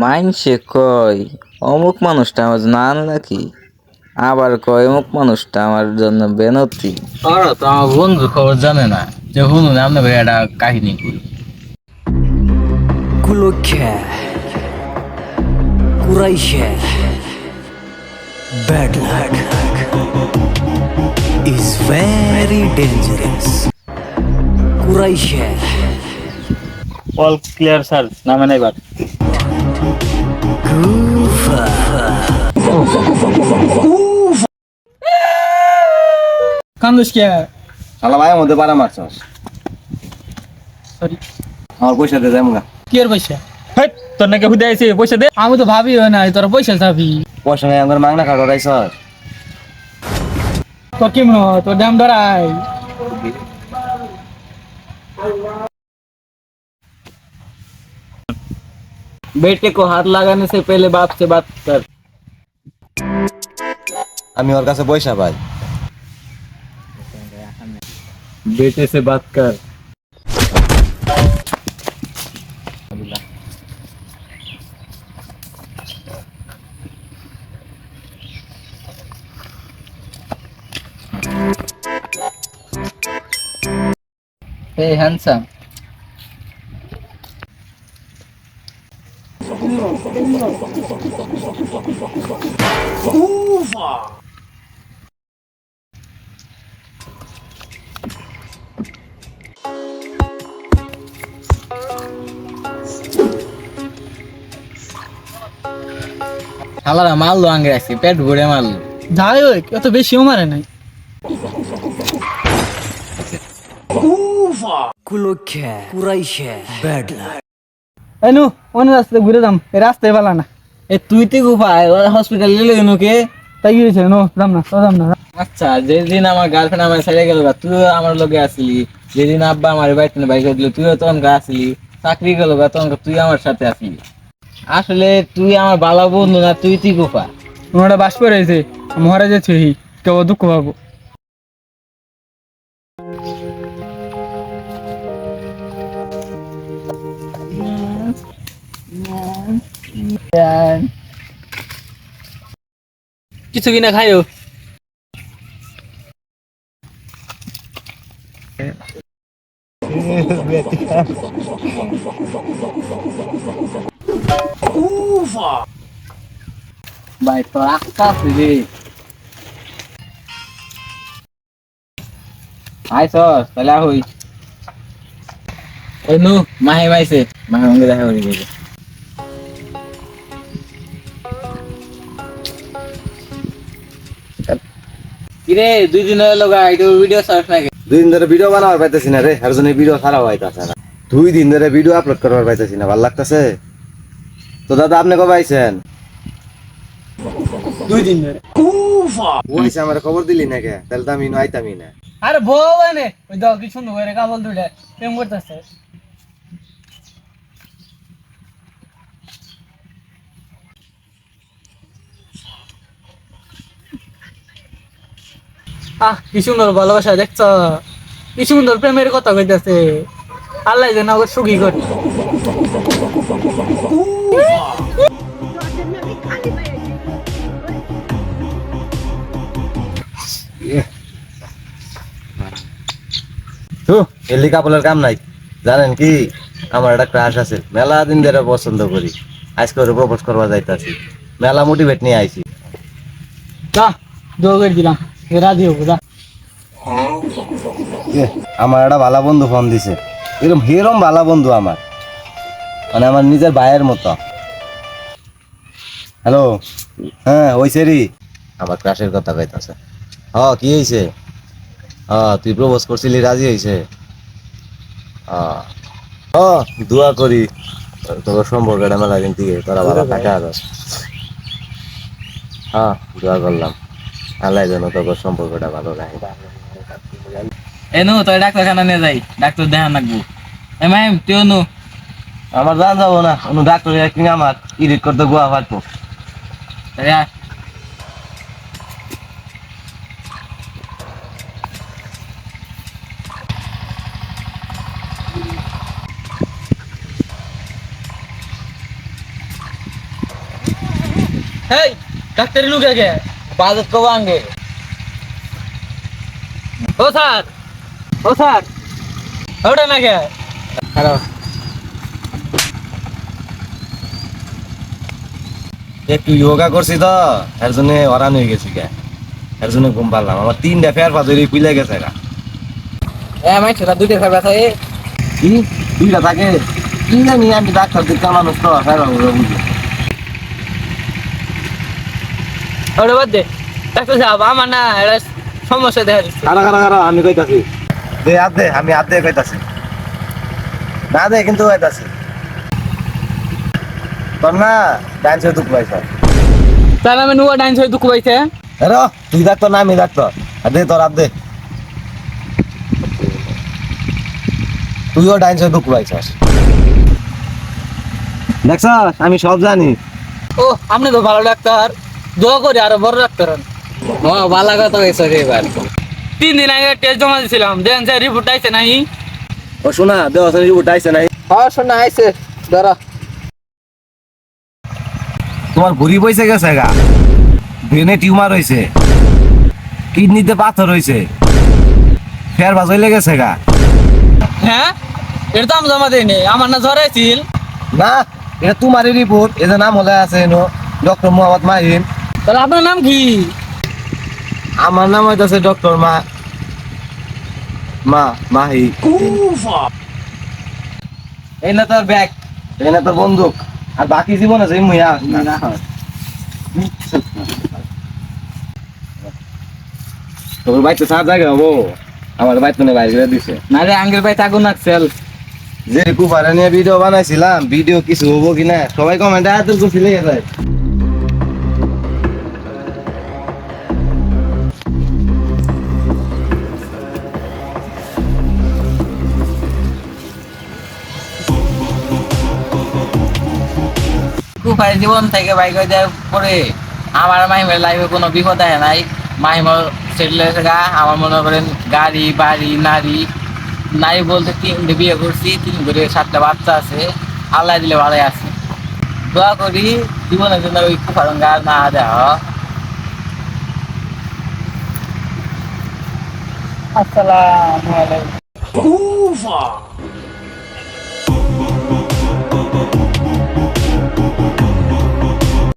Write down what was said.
মাইনসে কয় অমুক মানুষটা আমার নান নাকি, আবার কয় অমুক মানুষটা আমার জন্য বেনতি। ওরা তো আমার বন্ধু খবর জানে না যে শুনুন আপনাকে একটা কাহিনী করি। Kulokhe, Kuraiche, bad luck is very dangerous. Kuraiche, all clear sir, নামেন এবার। Kufa, কান্দুস কে? শালা ভাই মধ্যে পারা মারছস। সরি, আমার পয়সা দে যামগা। কি এর পয়সা? হেই, তোর নাকি হুদে আইছে, পয়সা দে। আমি তো ভাবি হয় না তোর পয়সা চাবি। পয়সা নাই আমার মাংনা খাটো রাইছস। তোর কি মনে হয় তোর দাম ধরাই? बेटे को हाथ लगाने से पहले बाप से बात कर। আমি ওর কাছে পয়সা পাই। बेटे से बात कर। Hey handsome, শালারা মারলো আঙ্গে আজকে, পেট ভরে মারলো। যাই হোক এত বেশিও মারে নাই। Kulokhe, Kuraiche, bad luck. এই নু অন্য রাস্তায় ঘুরে যাম, এই রাস্তায় ভালো না। এ তুই তো কোথায় হসপিটাল গেলে কে? তাই গিয়েছে নো যাম না, তো যাম না। আচ্ছা, যেদিন আমার গার্লফ্রেন্ড আমার ছেড়ে গেল, তুইও আমার লগে আসলি। যেদিন আব্বা আমার বাড়িতে বাইক দিল, তুইও তখন আসলি। চাকরি গেল তখন তুই আমার সাথে আসলি। আসলে তুই আমার বালা বন্ধু না, তুই তুই কোপা। তোমার বাস পরে আছে, মহারা যাচ্ছে কেউ দুঃখ পাবো। কিছু কিনা খাইও। ভাই তো আস্তে আস্তে রে। আইসস তাহলে হই। ওই নু মাহে মাইছে, মাহে সঙ্গে দেখা করি গেছে। কিরে 2 দিন হলো গাইড ভিডিও সার্চ নাকি? 2 দিন ধরে ভিডিও বানাবার পাইতেছি না রে, আর জন্য ভিডিও ছাড়া হইতাছে না। 2 দিন ধরে ভিডিও আপলোড করবার পাইতেছি না, ভালো লাগতাছে। তো দাদা আপনি কবে আইছেন? 2 দিন ধরে। ওইসে আমার খবর দিলি না কে? তাহলে তো আমি আইতামই না। আরে বউ এনে ওই দাও কি সুন্দর করে কাবল দুইটা প্রেম করতেছে। কি সুন্দর ভালোবাসা দেখছ, কি সুন্দর প্রেমের কথা কইতাছে। আল্লাহ যেন ওকে সুখী করে। এলি কাপলের কাম নাই, জানেন কি আমার একটা ক্রাশ আছে, মেলা দিন ধরে পছন্দ করি। আজকে ওরে প্রপোজ করবা যাইতাছি, মেলা মোটিভেট নিয়ে আইছি। যা জোর করে দিলাম, রাজি হবো যা। আমার একটা ভালো বন্ধু ফোন দিছে, এরকম হেরম ভালো বন্ধু আমার, মানে আমার নিজের ভাইয়ের মতো। হ্যালো, হ্যাঁ ওইছে রি আমার ক্রাশের কথা কইতাছে। কি হয়েছে? তুই প্রপোজ করছিলি, রাজি হয়েছে? দোয়া করি তোর সম্পর্কটা মেলা দিন থেকে তোরা ভালো থাকা। দোয়া করলাম আল্লাহ যেন তোর সম্পর্কটা ভালো রাখে। এনু তোর ডাক্তারখানা নিয়ে যাই, ডাক্তার দেখা রাখবো। এমাইম তুই নু। আমার জান যাবো না, অন্য ডাক্তার কিনে আমার ইডিট করতে গোয়া পারতো। এই ডাক্তারি লুকে গে বাজেট কব আঙ্গে ও স্যার ওটা না গে হ্যালো একটু যোগা করছি তো এর জন্য হরান হয়ে গেছি গে, এর জন্য ঘুম পারলাম। আমার 3টা ফের পাথরি খুলে গেছে গা। মাই সেটা দুইটা খাবে আছে কি 2টা থাকে কি জানি, আমি ডাক্তার দিকটা মানুষ তো ফের বুঝি। ওটা বাদ দে ডাক্তার সাহেব আমার না এটা সমস্যা দেখা দিচ্ছে খারা আমি কইতাছি দে হাত দে, আমি হাত দিয়ে কইতাছি না দে, কিন্তু কইতাছি তোর না ডান্স হয়ে দুঃখ পাইছ। তাহলে আমি নুয়া ডান্স হয়ে দুঃখ পাইছে এরো তুই ডাক্তার না আমি ডাক্তার, আর দে তোর হাত দে। তুইও ডান্স হয়ে দুঃখ পাইছস, দেখছ আমি সব জানি। ও আপনি তো ভালো ডাক্তার, দোয়া করি আরো বড় ডাক্তার হন। ও ভালো কথা হয়েছে রে এবার 3 দিন আগে টেস্ট জমা দিয়েছিলাম, দেন স্যার রিপোর্ট আইছে নাই। ও শোনা দেওয়া উঠাইছে নাই, হ্যাঁ শোনা আইছে ধরো তোমার ভুঁড়ি বইছে গেছে গা, ব্রেনে টিউমার হয়েছে, কিডনিতে পাথর হয়েছে, ফের বাজইলে গেছে গা। হ্যাঁ এটা তো আমি জমা দিইনি, আমার না জ্বর আইছিল। না এটা তোমারই রিপোর্ট, এদের নাম হলে আছে ডক্টর মোহাম্মদ মাহিন। তাহলে আপনার নাম কি? আমার নাম হইতাছে ডক্টর মাহি। এই না তোর ব্যাগ এনে তোর বন্দুক, আর বাকি জীবন আছে মুইয়া না তোর বাইতে সার জায়গা হবো, আমার বাইতে বাইরে করে দিছে। না রে আঙ্গের ভাই তাগুন নাকছেল যে কুফারে নিয়ে ভিডিও বানাইছিলাম, ভিডিও কিছু হবো কিনা সবাই কমেন্টে এত কিছু লেগে যায়। কুফাই জীবন থেকে বাইক হয়ে যাওয়ার পরে আমার মাহিমের লাইফে কোনো বিপদ হয় নাই। মাহিমর সেটেল হয়েছে গা, আমার মনে করেন গাড়ি বাড়ি নারী নারী বলতে 3টে বিয়ে করছি, 3 করে 7টা বাচ্চা আছে, আল্লাহ দিলে ভালোই আছে। দোয়া করি জীবনের জন্য ওই কুফার গার না দেওয়া। আসসালামু আলাইকুম। Kufa.